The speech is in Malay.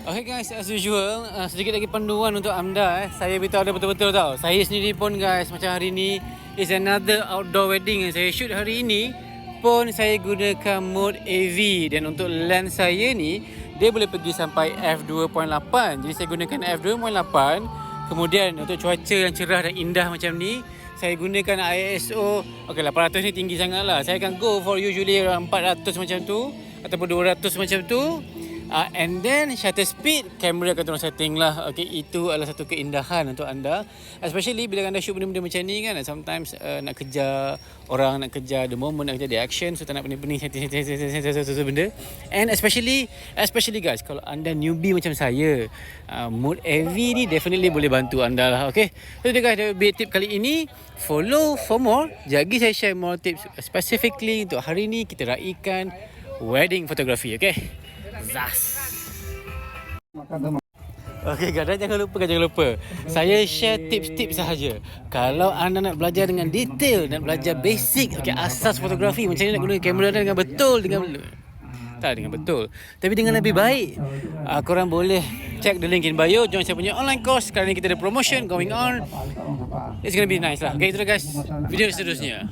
Okay guys, as usual, sedikit lagi panduan untuk anda. Saya beritahu anda betul-betul tau. Saya sendiri pun guys, macam hari ni is another outdoor wedding yang saya shoot hari ini pun saya gunakan mode AV. Dan untuk lens saya ni, dia boleh pergi sampai f2.8. Jadi saya gunakan f2.8. Kemudian untuk cuaca yang cerah dan indah macam ni, saya gunakan ISO. Okay, 800 ni tinggi sangat lah. Saya akan go for usually around 400 macam tu ataupun 200 macam tu. And then shutter speed, kamera akan turun setting lah. Okay, itu adalah satu keindahan untuk anda, especially bila anda shoot benda-benda macam ni kan. Sometimes nak kejar orang, nak kejar the moment, nak kejar the action, so tak nak pening-pening setting benda. And especially guys, kalau anda newbie macam saya, mode AV ni definitely boleh bantu anda lah. Okay, so itu guys, tip kali ini. Follow for more. Jadi saya share more tips specifically untuk hari ni kita raikan wedding photography. Okay, Zas. Okey, guys, jangan lupa. Saya share tips-tips sahaja. Kalau anda nak belajar dengan detail, nak belajar basic, okey, asas fotografi, macam mana nak guna kamera dengan betul, dengan betul, tapi dengan lebih baik, korang boleh check the link in bio, join saya punya online course. Sekarang ni kita ada promotion going on. It's gonna be nice lah. Okay, itu guys, video seterusnya.